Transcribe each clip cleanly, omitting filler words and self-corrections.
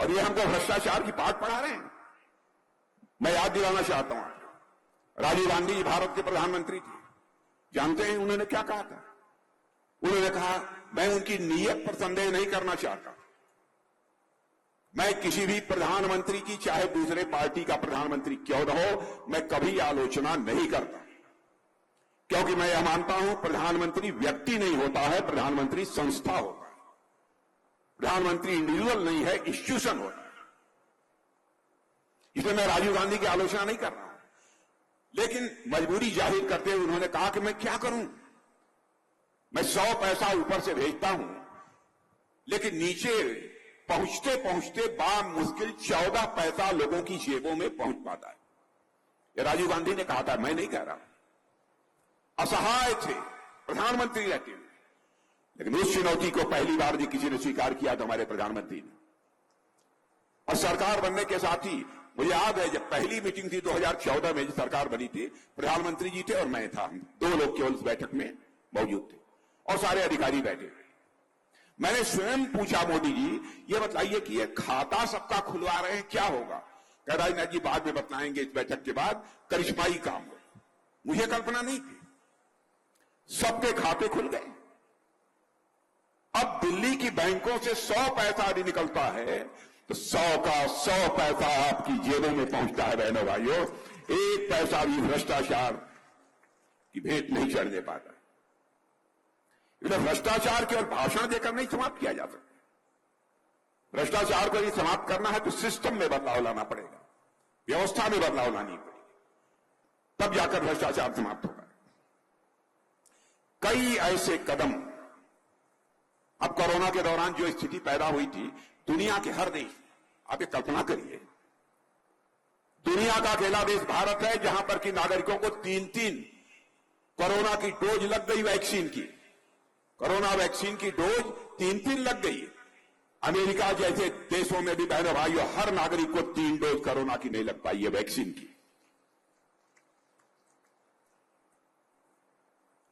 और ये हमको भ्रष्टाचार की पाठ पढ़ा रहे हैं। मैं याद दिलाना चाहता हूं, राजीव गांधी भारत के प्रधानमंत्री थे। जानते हैं उन्होंने क्या कहा था? उन्होंने कहा, मैं उनकी नीयत पर संदेह नहीं करना चाहता। मैं किसी भी प्रधानमंत्री की, चाहे दूसरे पार्टी का प्रधानमंत्री क्यों न हो, मैं कभी आलोचना नहीं करता, क्योंकि मैं यह मानता हूं प्रधानमंत्री व्यक्ति नहीं होता है, प्रधानमंत्री संस्था होता है। प्रधानमंत्री इंडिविजुअल नहीं है, इंस्टीट्यूशन होता है। इसलिए मैं राजीव गांधी की आलोचना नहीं कर रहा हूं, लेकिन मजबूरी जाहिर करते हुए उन्होंने कहा कि मैं क्या करूं, मैं 100 पैसा ऊपर से भेजता हूं, लेकिन नीचे पहुंचते पहुंचते मुश्किल 14 पैसा लोगों की जेबों में पहुंच पाता है। ये राजीव गांधी ने कहा था, मैं नहीं कह रहा। असहाय थे, प्रधानमंत्री रहते हुए, लेकिन उस चुनौती को पहली बार जी किसी ने स्वीकार किया था, हमारे प्रधानमंत्री ने। और सरकार बनने के साथ ही मुझे याद है, जब पहली मीटिंग थी 2014 में, जो सरकार बनी थी, प्रधानमंत्री जी थे और मैं था, 2 लोग केवल उस बैठक में मौजूद थे और सारे अधिकारी बैठे। मैंने स्वयं पूछा, मोदी जी ये बताइए कि ये खाता सबका खुलवा रहे हैं, क्या होगा? कह राजनाथ जी बाद में बताएंगे, इस बैठक के बाद करिश्माई काम हो। मुझे कल्पना नहीं थी, सबके खाते खुल गए। अब दिल्ली की बैंकों से 100 पैसा भी निकलता है तो 100 का 100 पैसा आपकी जेबों में पहुंचता है। बहनों भाइयों, एक पैसा भी भ्रष्टाचार की भेंट नहीं चढ़ने पाता। भ्रष्टाचार केवल भाषण देकर नहीं समाप्त किया जा सकता। भ्रष्टाचार को यदि समाप्त करना है तो सिस्टम में बदलाव लाना पड़ेगा, व्यवस्था में बदलाव लानी पड़ेगी, तब जाकर भ्रष्टाचार समाप्त होगा। कई ऐसे कदम, अब कोरोना के दौरान जो स्थिति पैदा हुई थी, दुनिया के हर देश, आप ये कल्पना करिए, दुनिया का अकेला देश भारत है जहां पर कि नागरिकों को 3-3 कोरोना की डोज लग गई, वैक्सीन की, कोरोना वैक्सीन की डोज 3-3 लग गई। अमेरिका जैसे देशों में भी बहनों भाइयों हर नागरिक को 3 डोज कोरोना की नहीं लग पाई है, वैक्सीन की।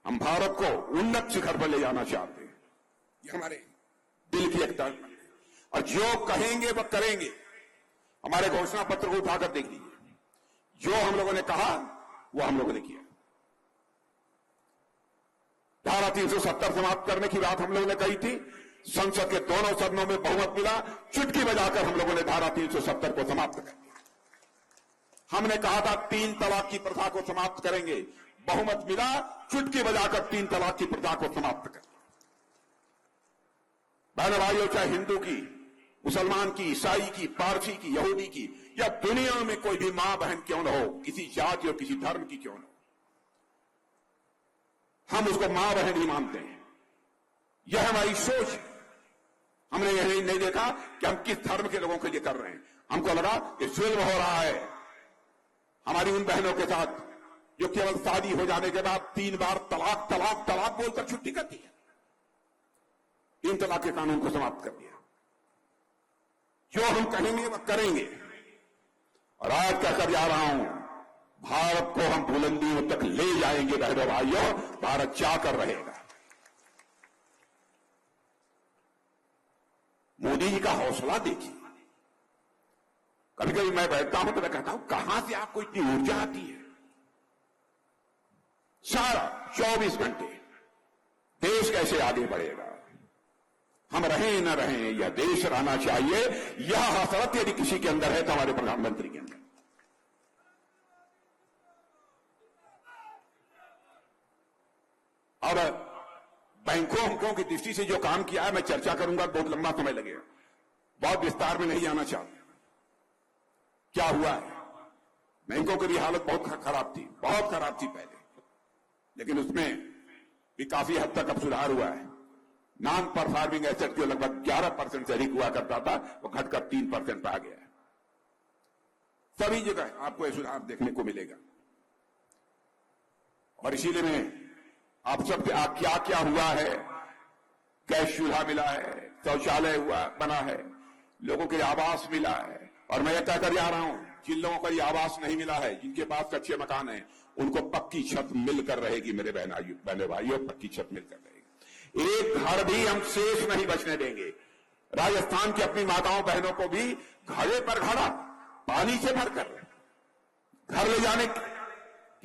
हम भारत को उन्नत शिखर पर ले जाना चाहते हैं, ये हमारे दिल की एक तड़प है, और जो कहेंगे वह करेंगे। हमारे घोषणा पत्र को उठाकर देख लीजिए, जो हम लोगों ने कहा वो हम लोगों ने किया। धारा 370 समाप्त करने की बात हम लोगों ने कही थी, संसद के दोनों सदनों में बहुमत मिला, चुटकी बजाकर हम लोगों ने धारा 370 को समाप्त कर दिया। हमने कहा था 3 तलाक की प्रथा को समाप्त करेंगे, बहुमत मिला, चुटकी बजाकर 3 तलाक की प्रथा को समाप्त कर दिया। बहनों भाइयों, चाहे हिंदू की, मुसलमान की, ईसाई की, पारसी की, यहूदी की, या दुनिया में कोई भी मां बहन क्यों न हो, किसी जाति और किसी धर्म की क्यों न हो, हम उसको मां बहन ही मानते हैं। यह हमारी सोच है। हमने यह नहीं देखा कि हम किस धर्म के लोगों के लिए कर रहे हैं। हमको लगा कि जुल्म हो रहा है हमारी उन बहनों के साथ जो केवल शादी हो जाने के बाद 3 बार तलाक तलाक तलाक बोलकर छुट्टी करती है। 3 तलाक के कानून को समाप्त कर दिया। जो हम कहेंगे वह करेंगे, और आज कहकर जा रहा हूं, भारत को हम बुलंदियों तक ले जाएंगे। बहनों भाइयों, भारत जाकर रहेगा। मोदी जी का हौसला देखिए। कभी कभी मैं बैठता हूं तो मैं कहता हूं, कहां से आपको इतनी ऊर्जा आती है? सारा 24 घंटे देश कैसे आगे बढ़ेगा, हम रहें न रहें, यह देश रहना चाहिए, यह हसरत यदि किसी के अंदर है तो हमारे प्रधानमंत्री के अंदर। और बैंकों की दृष्टि से जो काम किया है, मैं चर्चा करूंगा, बहुत लंबा समय लगेगा, बहुत विस्तार में नहीं जाना चाहता। क्या हुआ है, बैंकों की भी हालत बहुत खराब थी, बहुत खराब थी पहले, लेकिन उसमें भी काफी हद तक अब सुधार हुआ है। नॉन परफॉर्मिंग एसेट जो लगभग 11% से अधिक हुआ करता था, वो घटकर 3% पर आ गया है। सभी जगह आपको यह सुधार देखने को मिलेगा। और इसीलिए मैं आप सब क्या क्या हुआ है, गैस चूल्हा मिला है, शौचालय हुआ बना है, लोगों के आवास मिला है। और मैं यह कहकर जा रहा हूं, जिन लोगों को यह आवास नहीं मिला है, जिनके पास कच्चे मकान है, उनको पक्की छत मिलकर रहेगी। मेरे बहनों भाइयों, पक्की छत मिलकर रहेगी। एक घर भी हम शेष नहीं बचने देंगे। राजस्थान की अपनी माताओं बहनों को भी घड़े पर घड़ा पानी से भरकर घर ले जाने की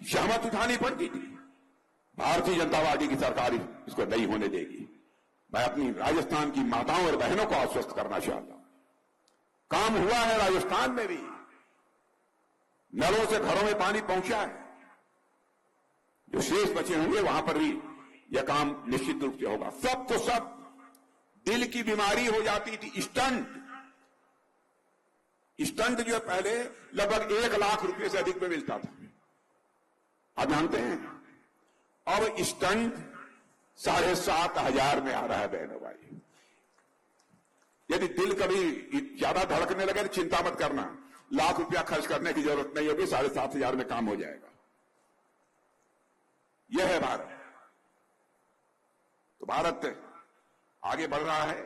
जहमत उठानी पड़ती थी। भारतीय जनता पार्टी की सरकार इसको नहीं होने देगी। मैं अपनी राजस्थान की माताओं और बहनों को आश्वस्त करना चाहता हूं। काम हुआ है राजस्थान में भी, नलों से घरों में पानी पहुंचा है। जो शेष बचे होंगे वहां पर भी यह काम निश्चित रूप से होगा। सबको सब दिल की बीमारी हो जाती थी, स्टंट जो पहले लगभग 1 लाख रुपए से अधिक में मिलता था, आप जानते हैं अब स्टंट 7,500 में आ रहा है। बहनों भाई, यदि दिल कभी ज्यादा धड़कने लगे तो चिंता मत करना, लाख रुपया खर्च करने की जरूरत नहीं होगी, 7,500 में काम हो जाएगा। यह है भारत। तो भारत आगे बढ़ रहा है,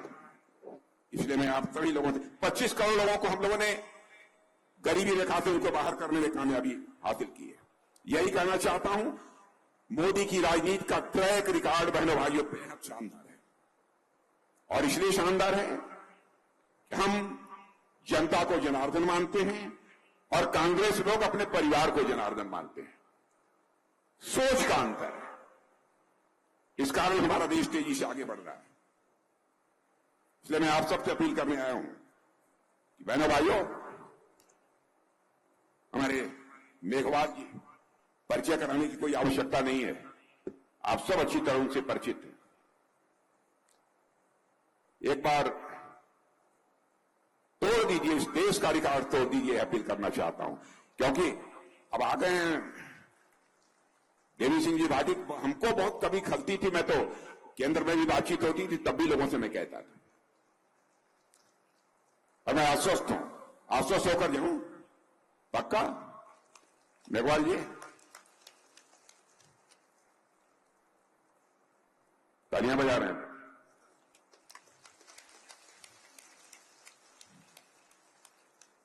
इसलिए मैं आप सभी लोगों से 25 करोड़ लोगों को हम लोगों ने गरीबी रेखा से उनको बाहर करने में कामयाबी हासिल की है। यही कहना चाहता हूं, मोदी की राजनीति का ट्रैक रिकॉर्ड बहनों भाइयों बेहद शानदार है। और इसलिए शानदार है कि हम जनता को जनार्दन मानते हैं और कांग्रेस लोग अपने परिवार को जनार्दन मानते हैं। सोच का अंतर है, इस कारण हमारा देश तेजी से आगे बढ़ रहा है। इसलिए मैं आप सबसे अपील करने आया हूं कि बहनों भाइयों, हमारे मेघवाल जी परिचय कराने की कोई आवश्यकता नहीं है, आप सब अच्छी तरह उनसे परिचित हैं। एक बार तोड़ दीजिए, इस देश का रिकॉर्ड तोड़ दीजिए, अपील करना चाहता हूं। क्योंकि अब आ गए हैं देवी सिंह जी भाटी, हमको बहुत कभी खलती थी, मैं तो केंद्र में भी बातचीत होती थी तब भी लोगों से मैं कहता था, और मैं आश्वस्त हूं, आश्वस्त होकर जाऊं पक्का। मेघवाल जी तालियां बजा रहे हैं।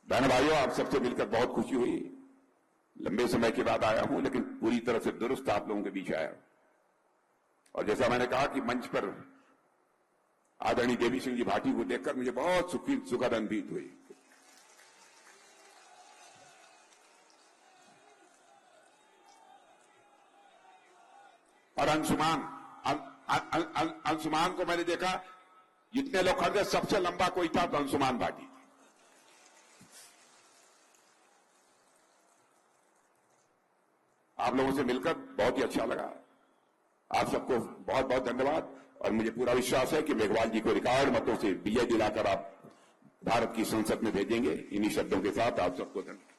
बहन भाइयों, आप सबसे मिलकर बहुत खुशी हुई। लंबे समय के बाद आया हूं, लेकिन पूरी तरह से दुरुस्त आप लोगों के बीच आया। और जैसा मैंने कहा कि मंच पर आदरणीय देवी सिंह जी भाटी को देखकर मुझे बहुत सुखद अनुभूति हुई। और अंशुमान को मैंने देखा, जितने लोग खड़े सबसे लंबा कोई था तो अंशुमान भाटी। आप लोगों से मिलकर बहुत ही अच्छा लगा। आप सबको बहुत बहुत धन्यवाद। और मुझे पूरा विश्वास है कि मेघवाल जी को रिकॉर्ड मतों से विजय दिलाकर आप भारत की संसद में भेजेंगे। इन्हीं शब्दों के साथ आप सबको धन्यवाद।